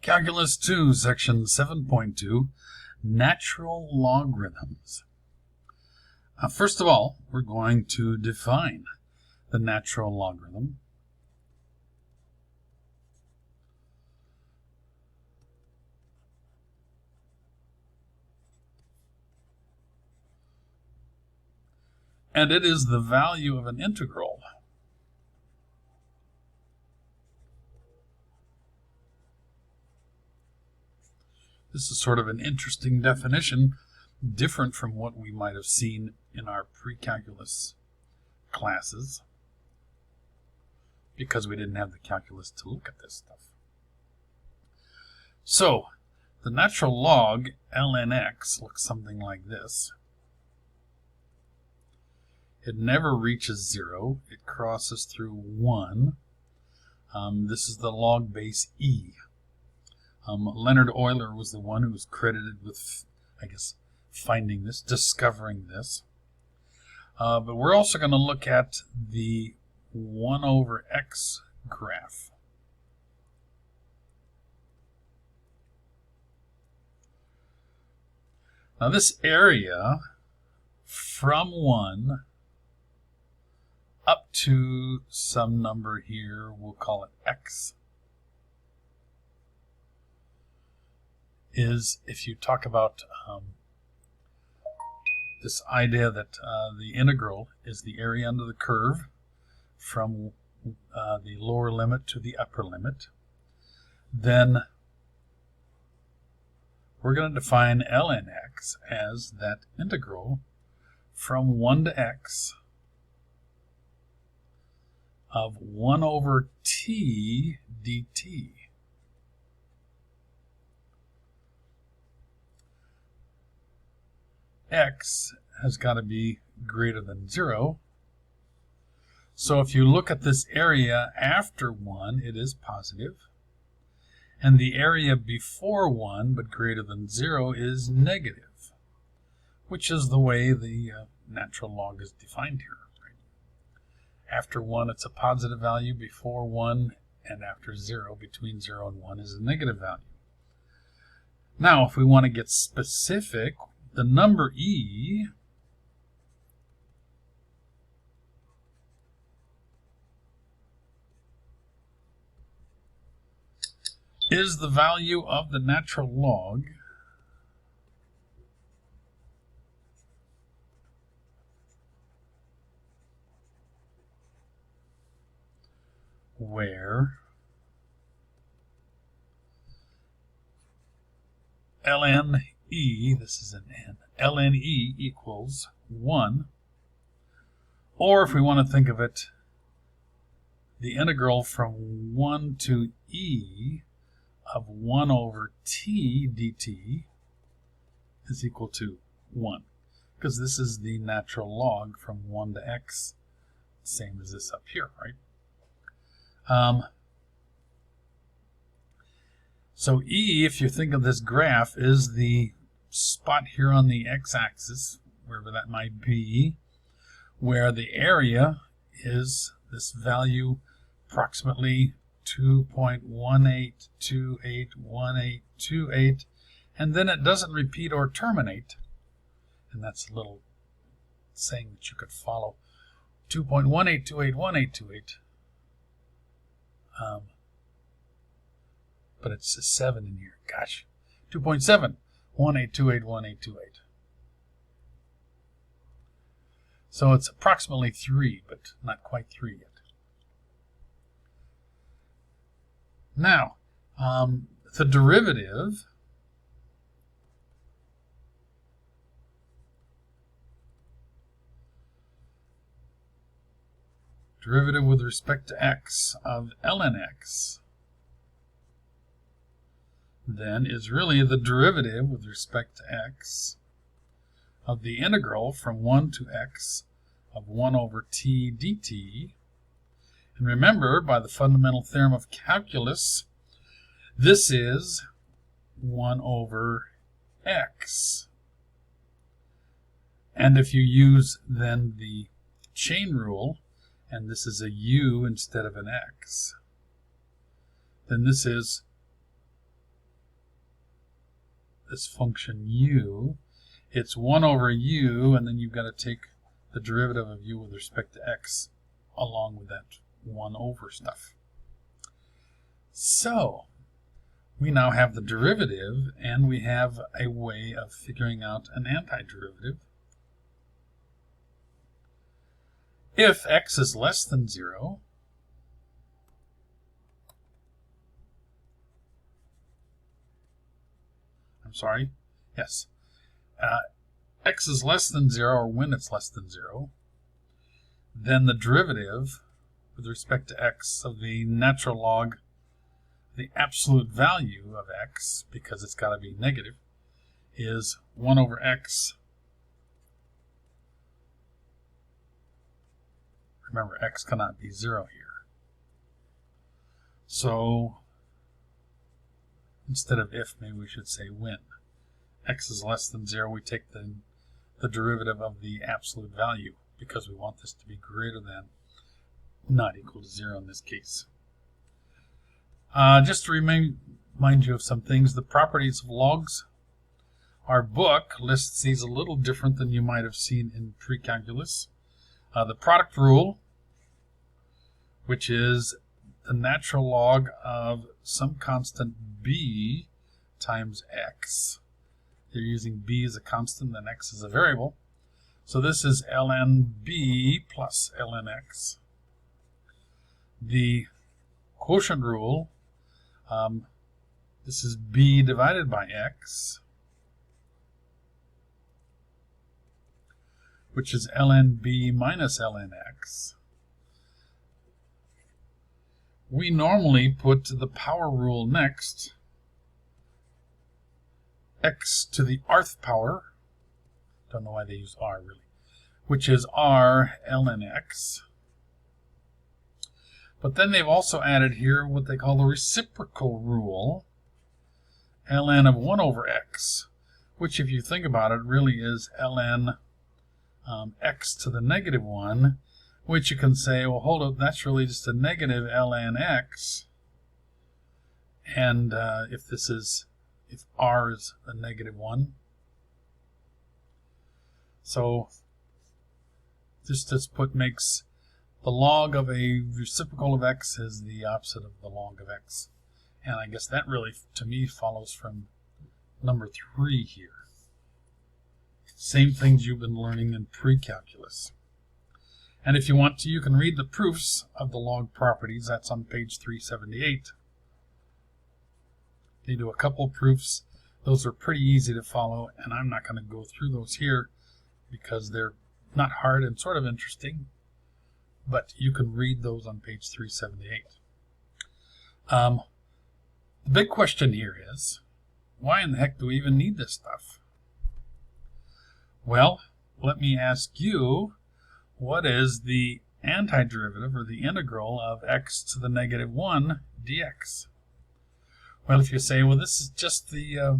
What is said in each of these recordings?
Calculus II, Section 7.2, Natural Logarithms. First of all, we're going to define the natural logarithm. And it is the value of an integral This is sort of an interesting definition, different from what we might have seen in our pre-calculus classes, because we didn't have the calculus to look at this stuff. So, the natural log ln x looks something like this. It never reaches 0. It crosses through 1. This is the log base e. Leonhard Euler was the one who was credited with, I guess, finding this, discovering this. But we're also going to look at the 1 over x graph. Now this area from 1 up to some number here, we'll call it x, is, if you talk about this idea that the integral is the area under the curve from the lower limit to the upper limit, then we're going to define ln x as that integral from 1 to x of 1 over t dt. X has got to be greater than 0. So if you look at this area after 1, it is positive. And the area before 1, but greater than 0, is negative, which is the way the natural log is defined here. Right? After 1, it's a positive value. Before 1 and after 0, between 0 and 1, is a negative value. Now, if we want to get specific, the number e is the value of the natural log where ln e, this is an n, ln e equals 1, or if we want to think of it, the integral from 1 to e of 1 over t dt is equal to 1, because this is the natural log from 1 to x, same as this up here, right? So e, if you think of this graph, is the spot here on the x-axis, wherever that might be, where the area is this value approximately 2.18281828, and then it doesn't repeat or terminate, and that's a little saying that you could follow, 2.18281828, but it's a 7 in here. Gosh, 2.7, 18281828. So it's approximately 3, but not quite 3 yet. Now, the derivative with respect to x of ln x then is really the derivative with respect to x of the integral from 1 to x of 1 over t dt. And remember, by the fundamental theorem of calculus, this is 1 over x. And if you use then the chain rule, and this is a u instead of an x, then this is this function u, it's 1 over u, and then you've got to take the derivative of u with respect to x along with that 1 over stuff. So we now have the derivative, and we have a way of figuring out an antiderivative. If x is less than 0, x is less than 0, or when it's less than 0, then the derivative with respect to x of the natural log, the absolute value of x, because it's got to be negative, is 1 over x. Remember, x cannot be 0 here. So instead of if, maybe we should say when. X is less than 0, we take the derivative of the absolute value, because we want this to be greater than, not equal to 0 in this case. Just to remind you of some things, the properties of logs. Our book lists these a little different than you might have seen in pre-calculus. The product rule, which is the natural log of some constant b times x. They're using b as a constant and x as a variable. So this is ln b plus ln x. The quotient rule, this is b divided by x, which is ln b minus ln x. We normally put the power rule next, x to the rth power, don't know why they use r really, which is r ln x. But then they've also added here what they call the reciprocal rule, ln of 1 over x, which if you think about it really is ln x to the negative 1, which you can say, well, hold up, that's really just a negative ln x, and if r is a negative 1. So this makes the log of a reciprocal of x is the opposite of the log of x. And I guess that really, to me, follows from number 3 here. Same things you've been learning in pre-calculus. And if you want to, you can read the proofs of the log properties. That's on page 378. They do a couple proofs. Those are pretty easy to follow, and I'm not going to go through those here because they're not hard and sort of interesting, but you can read those on page 378. The big question here is, why in the heck do we even need this stuff? Well, let me ask you, what is the antiderivative, or the integral, of x to the negative 1 dx? Well, if you say, well, this is just the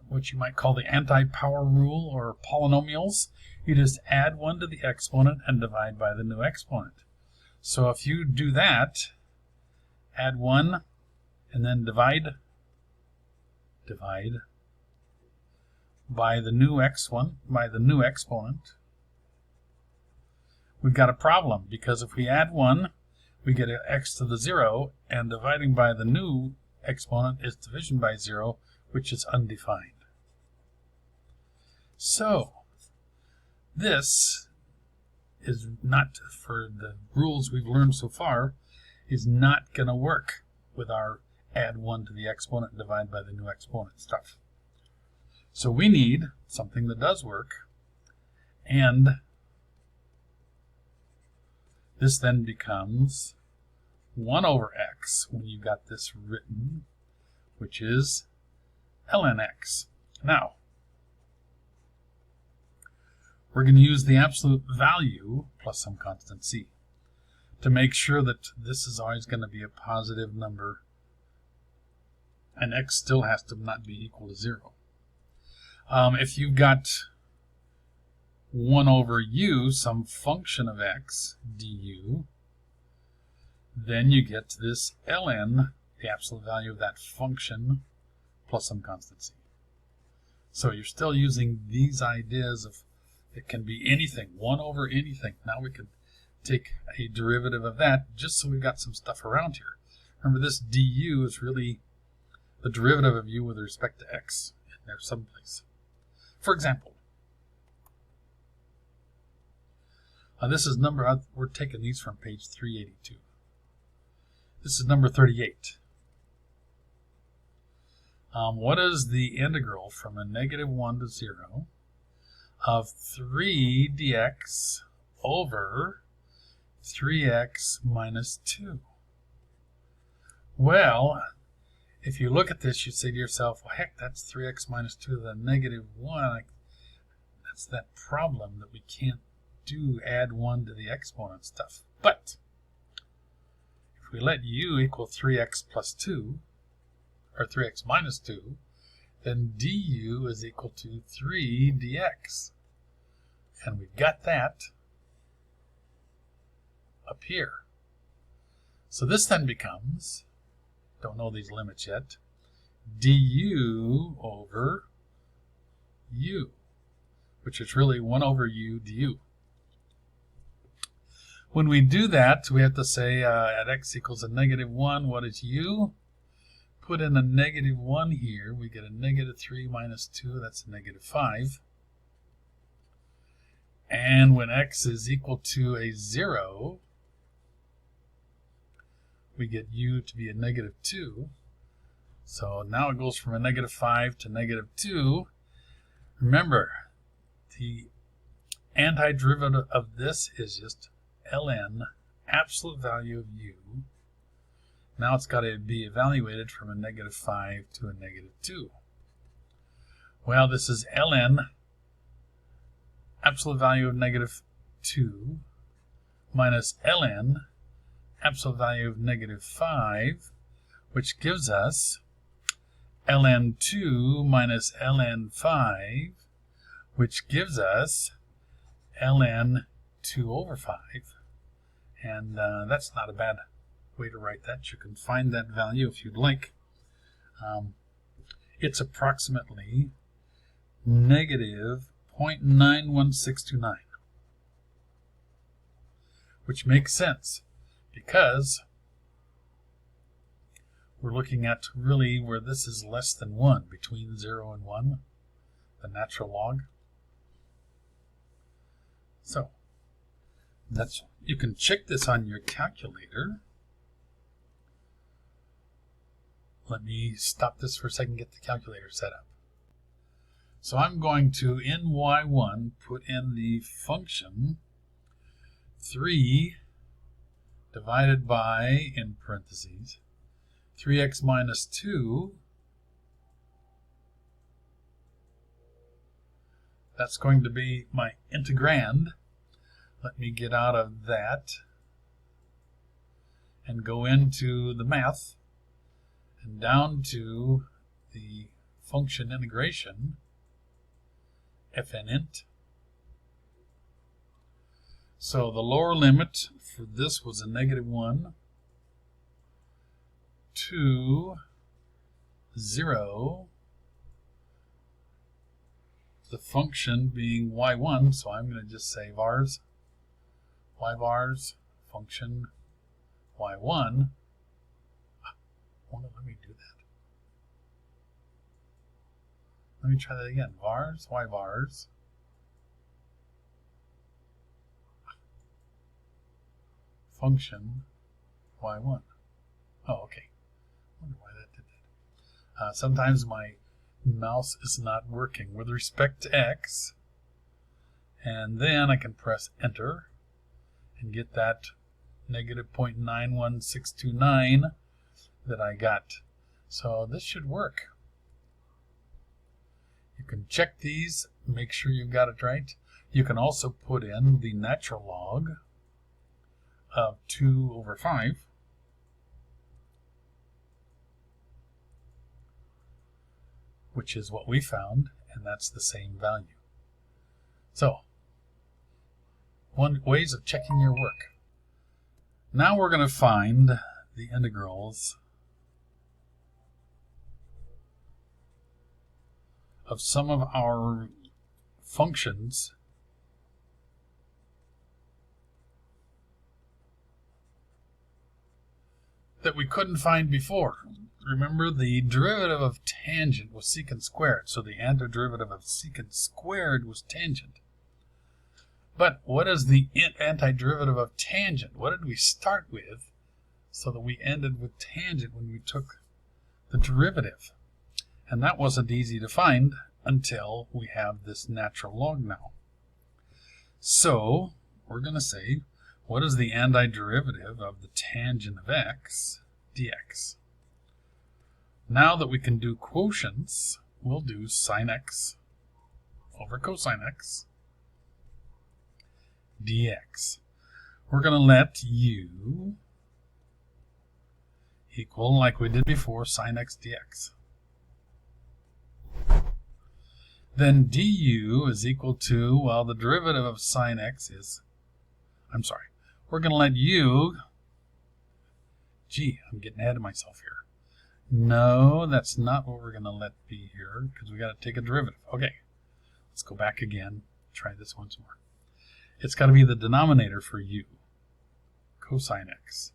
what you might call the anti-power rule, or polynomials, you just add 1 to the exponent and divide by the new exponent. So if you do that, add 1 and then divide by the new exponent, we've got a problem, because if we add 1, we get x to the 0, and dividing by the new exponent is division by 0, which is undefined. So this is not, for the rules we've learned so far, is not going to work with our add 1 to the exponent and divide by the new exponent stuff. So we need something that does work, and this then becomes 1 over x when you got this written, which is ln x. Now, we're going to use the absolute value plus some constant c to make sure that this is always going to be a positive number, and x still has to not be equal to 0. If you've got 1 over u, some function of x, du, then you get this ln, the absolute value of that function, plus some constant c. So you're still using these ideas of it can be anything, 1 over anything. Now we could take a derivative of that just so we've got some stuff around here. Remember, this du is really the derivative of u with respect to x in there someplace. For example, this is number, we're taking these from page 382. This is number 38. What is the integral from a -1 to 0 of 3 dx over 3x minus 2? Well, if you look at this, you say to yourself, well, heck, that's 3x minus 2 to the -1. That's that problem that we can't do add 1 to the exponent stuff. But if we let u equal 3x plus 2, or 3x minus 2, then du is equal to 3 dx. And we've got that up here. So this then becomes, don't know these limits yet, du over u, which is really 1 over u du. When we do that, we have to say at x equals a -1, what is u? Put in a -1 here, we get a -3 minus 2, that's a -5. And when x is equal to a 0, we get u to be a -2. So now it goes from a -5 to -2. Remember, the antiderivative of this is just ln, absolute value of u. Now it's got to be evaluated from a -5 to a -2. Well, this is ln, absolute value of -2, minus ln, absolute value of -5, which gives us ln2 minus ln5, which gives us ln2 over 5. And that's not a bad way to write that. You can find that value if you'd like. It's approximately -0.91629, which makes sense because we're looking at really where this is less than 1, between 0 and 1, the natural log. So that's, you can check this on your calculator. Let me stop this for a second, get the calculator set up. So I'm going to, in y1, put in the function 3 divided by, in parentheses, 3x minus 2. That's going to be my integrand. Let me get out of that and go into the math and down to the function integration, fn_int. So the lower limit for this was a -1 to 0. The function being y1, so I'm going to just say vars, y-vars, function y1. Let me do that. Let me try that again. Vars, y-vars, function y1. Oh, okay. I wonder why that did that. Sometimes my mouse is not working with respect to x, and then I can press enter and get that -0.91629 that I got. So this should work. You can check these, make sure you've got it right. You can also put in the natural log of 2 over 5. Which is what we found, and that's the same value. So, ways of checking your work. Now we're going to find the integrals of some of our functions that we couldn't find before. Remember, the derivative of tangent was secant squared, so the antiderivative of secant squared was tangent. But what is the antiderivative of tangent? What did we start with so that we ended with tangent when we took the derivative? And that wasn't easy to find until we have this natural log now. So we're going to say, what is the antiderivative of the tangent of x dx? Now that we can do quotients, we'll do sine x over cosine x dx. We're going to let u equal, like we did before, sine x dx. Then du is equal to, well, the derivative of sine x is, we're going to let u, I'm getting ahead of myself here. No, that's not what we're going to let be here, because we got to take a derivative. Okay, let's go back again, try this once more. It's got to be the denominator for u, cosine x.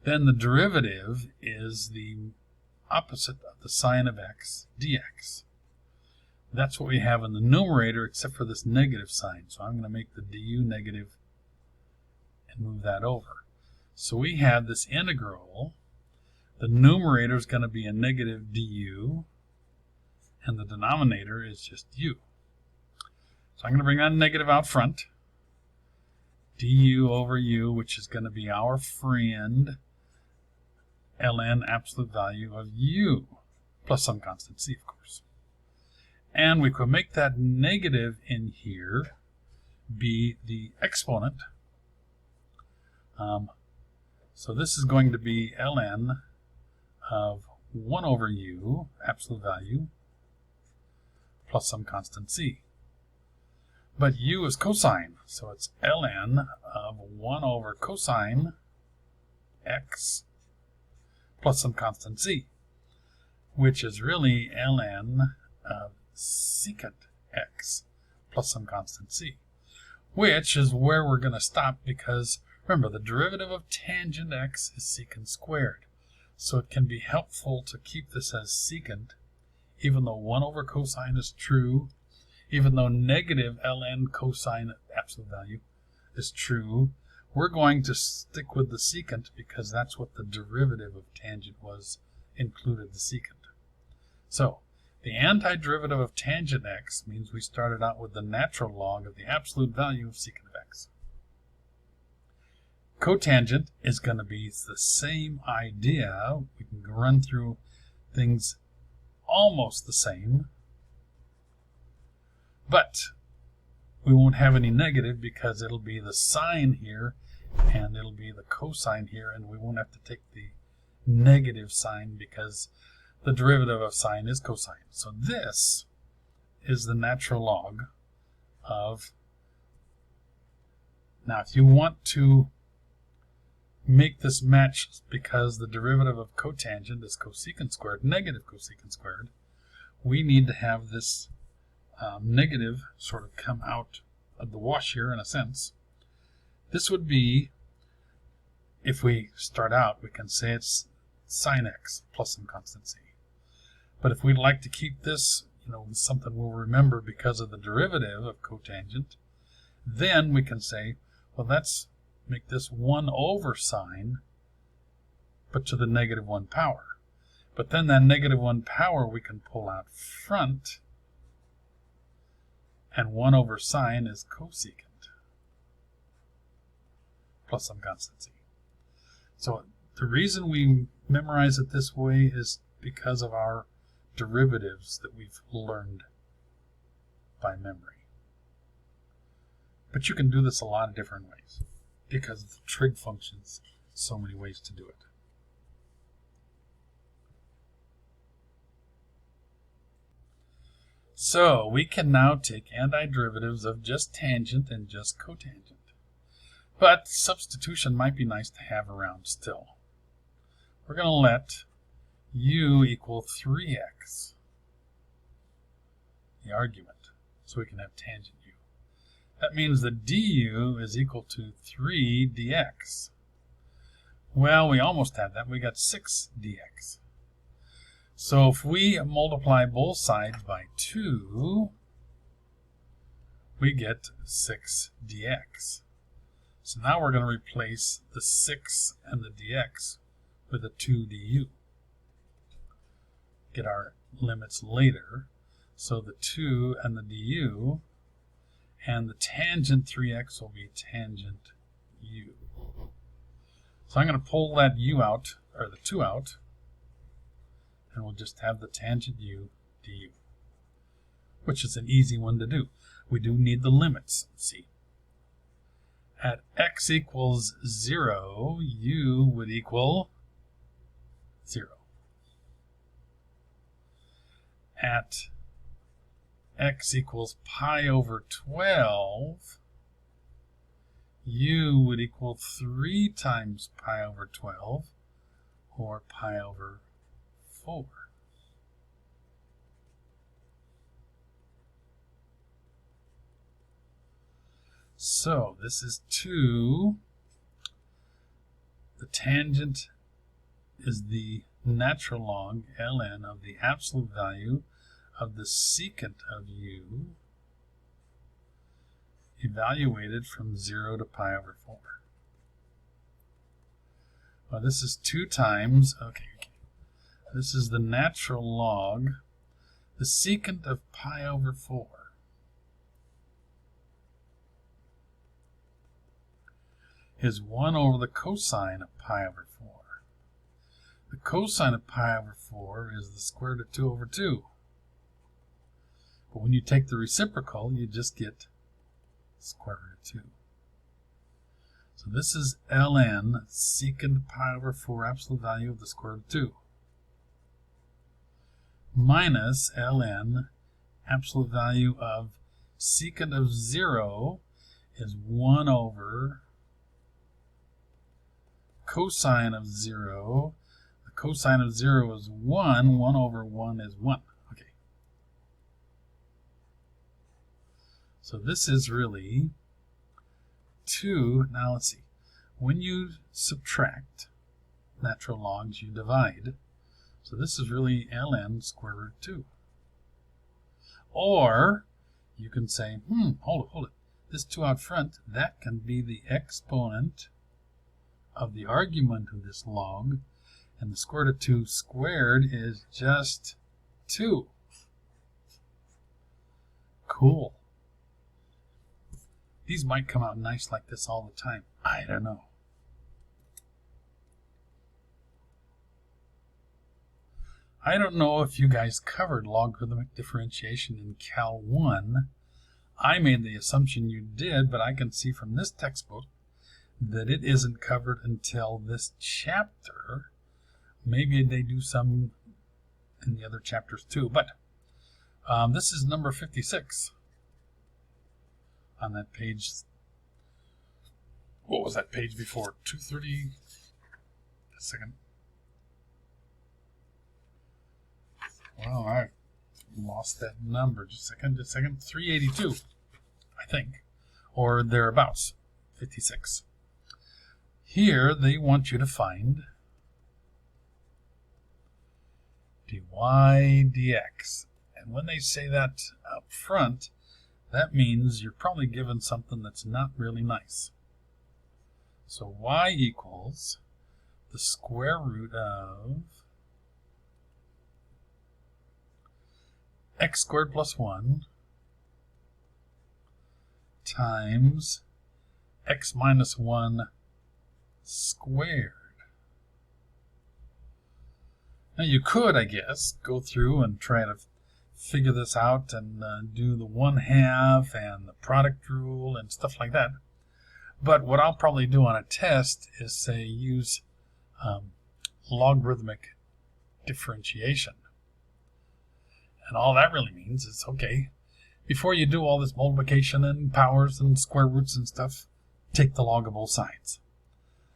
Then the derivative is the opposite of the sine of x dx. That's what we have in the numerator, except for this negative sign. So I'm going to make the du negative and move that over. So we have this integral. The numerator is going to be a negative du, and the denominator is just u. So I'm going to bring that negative out front. Du over u, which is going to be our friend ln absolute value of u, plus some constant c, of course. And we could make that negative in here be the exponent. So this is going to be ln of 1 over u, absolute value, plus some constant c. But u is cosine, so it's ln of 1 over cosine x plus some constant c, which is really ln of secant x plus some constant c, which is where we're going to stop, because remember, the derivative of tangent x is secant squared. So it can be helpful to keep this as secant, even though 1 over cosine is true, even though negative ln cosine absolute value is true. We're going to stick with the secant because that's what the derivative of tangent was, included the secant. So the antiderivative of tangent x means we started out with the natural log of the absolute value of secant of x. Cotangent is going to be the same idea. We can run through things almost the same, but we won't have any negative because it'll be the sine here and it'll be the cosine here, and we won't have to take the negative sign because the derivative of sine is cosine. So this is the natural log of, now if you want to make this match, because the derivative of cotangent is cosecant squared, negative cosecant squared, we need to have this negative sort of come out of the wash here in a sense. This would be, if we start out, we can say it's sine x plus some constant c. But if we'd like to keep this, something we'll remember because of the derivative of cotangent, then we can say, well, let's make this 1 over sine, but to the negative 1 power. But then that negative 1 power we can pull out front, and 1 over sine is cosecant plus some constant c. So the reason we memorize it this way is because of our derivatives that we've learned by memory. But you can do this a lot of different ways because of the trig functions, so many ways to do it. So we can now take antiderivatives of just tangent and just cotangent. But substitution might be nice to have around still. We're going to let u equal 3x the argument, so we can have tangent u. That means that du is equal to 3 dx. Well, we almost had that. We got 6 dx. So if we multiply both sides by 2, we get 6 dx. So now we're going to replace the 6 and the dx with a 2 du. Get our limits later. So the 2 and the du, and the tangent 3x will be tangent u. So I'm going to pull that u out, or the 2 out, and we'll just have the tangent u du, which is an easy one to do. We do need the limits. Let's see. At x equals 0, u would equal 0. At x equals pi over 12, u would equal 3 times pi over 12, or pi over 4. So this is 2. The tangent is the natural log ln of the absolute value of the secant of u evaluated from 0 to pi over 4. Well, this is 2 times, okay. This is the natural log, the secant of pi over 4. Is 1 over the cosine of pi over 4. The cosine of pi over 4 is the square root of 2 over 2. But when you take the reciprocal, you just get square root of 2. So this is ln secant pi over 4 absolute value of the square root of 2 minus ln absolute value of secant of 0 is 1 over cosine of 0. The cosine of 0 is 1. 1 over 1 is 1. Okay. So this is really 2. Now let's see. When you subtract natural logs, you divide. So this is really ln square root 2. Or you can say, hold it. This 2 out front, that can be the exponent of the argument of this log, and the square root of 2 squared is just 2. Cool. These might come out nice like this all the time. I don't know. I don't know if you guys covered logarithmic differentiation in Cal 1. I made the assumption you did, but I can see from this textbook that it isn't covered until this chapter. Maybe they do some in the other chapters too, but this is number 56 on that page. What was that page before? 230. A second. Well, I lost that number. Just a second. 382, I think, or thereabouts. 56. Here they want you to find dy dx. And when they say that up front, that means you're probably given something that's not really nice. So y equals the square root of x squared plus 1 times x minus 1 squared. Now you could, I guess, go through and try to figure this out and do the 1/2 and the product rule and stuff like that. But what I'll probably do on a test is say use logarithmic differentiation. And all that really means is, okay, before you do all this multiplication and powers and square roots and stuff, take the log of both sides.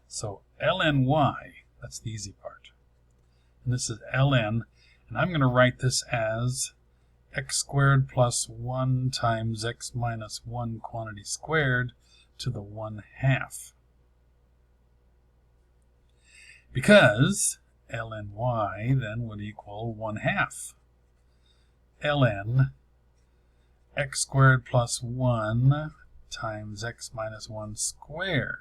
So ln y, that's the easy part. And this is ln, and I'm going to write this as x squared plus 1 times x minus 1 quantity squared to the 1/2. Because ln y then would equal 1/2 ln x squared plus 1 times x minus 1 squared,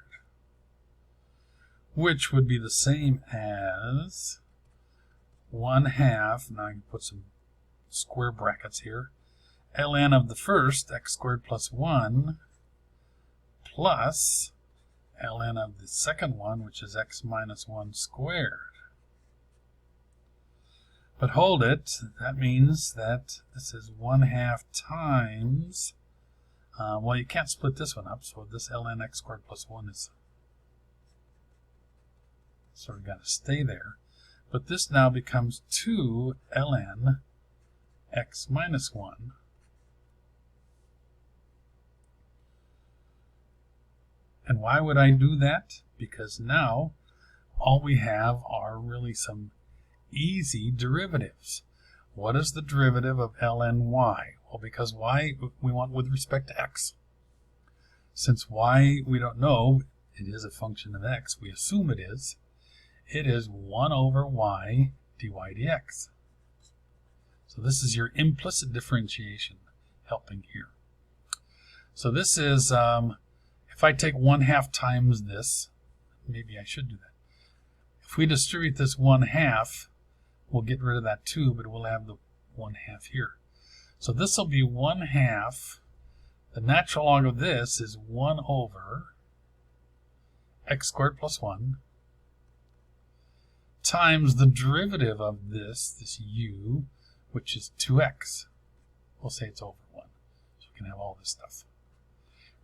which would be the same as 1/2, now I can put some square brackets here, ln of the first, x squared plus 1, plus ln of the second one, which is x minus 1 squared. But hold it, that means that this is 1/2 times, well, you can't split this one up, so this ln x squared plus 1 is sort of got to stay there. But this now becomes 2 ln x minus 1 . And why would I do that? Because now all we have are really some easy derivatives. What is the derivative of ln y? Well, because y we want with respect to x. Since y we don't know, it is a function of x, we assume it is 1 over y dy dx. So this is your implicit differentiation helping here. So this is, if I take 1/2 times this, maybe I should do that. If we distribute this 1/2, we'll get rid of that 2, but we'll have the 1/2 here. So this will be 1/2. The natural log of this is 1 over x squared plus 1 times the derivative of this u, which is 2x. We'll say it's over 1, so we can have all this stuff.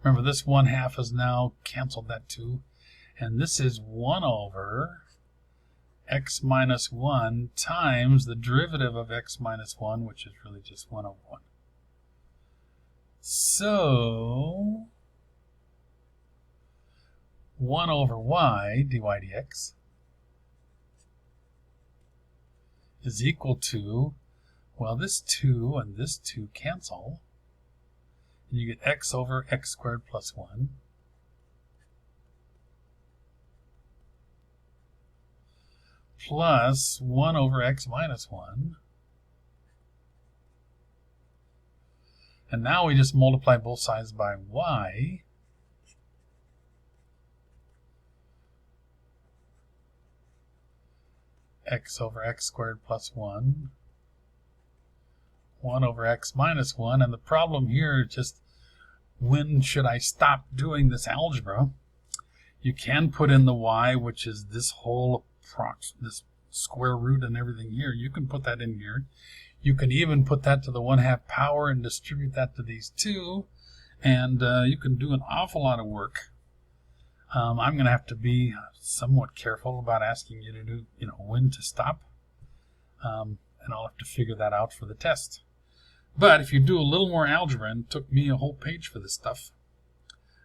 Remember, this 1/2 has now canceled that 2, and this is 1 over x minus 1 times the derivative of x minus 1, which is really just 1 over 1. So 1 over y dy dx is equal to, well, this 2 and this 2 cancel, and you get x over x squared plus 1 plus 1 over x minus 1. And now we just multiply both sides by y. X over x squared plus 1. 1 over x minus 1. And the problem here is just, when should I stop doing this algebra? You can put in the y, which is this whole this square root and everything here. You can put that in here. You can even put that to the 1/2 power and distribute that to these two, and you can do an awful lot of work. I'm going to have to be somewhat careful about asking you to do, when to stop, and I'll have to figure that out for the test. But if you do a little more algebra, and it took me a whole page for this stuff,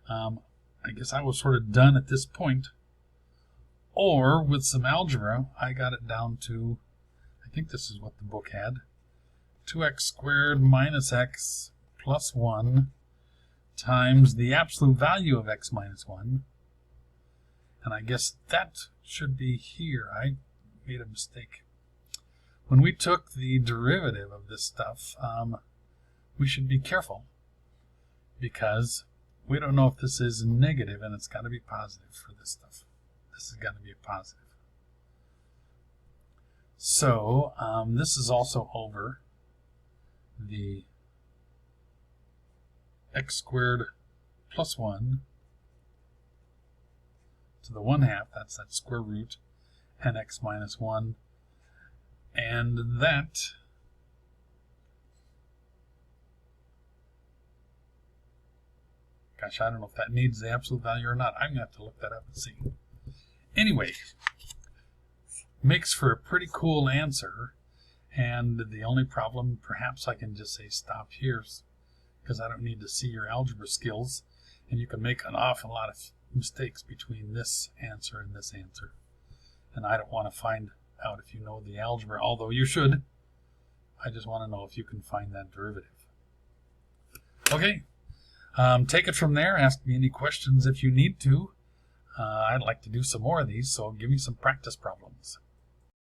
I guess I was sort of done at this point. Or with some algebra, I got it down to, I think this is what the book had, 2x squared minus x plus 1 times the absolute value of x minus 1. And I guess that should be here. I made a mistake. When we took the derivative of this stuff, we should be careful, because we don't know if this is negative, and it's got to be positive for this stuff. This has got to be a positive. So this is also over the x squared plus 1 to the 1/2, that's that square root, and x minus 1. And that gosh, I don't know if that needs the absolute value or not. I'm going to have to look that up and see. Anyway, makes for a pretty cool answer, and the only problem, perhaps I can just say stop here, because I don't need to see your algebra skills, and you can make an awful lot of mistakes between this answer and this answer, and I don't want to find out if you know the algebra, although you should. I just want to know if you can find that derivative. Okay, take it from there. Ask me any questions if you need to. I'd like to do some more of these, so give me some practice problems.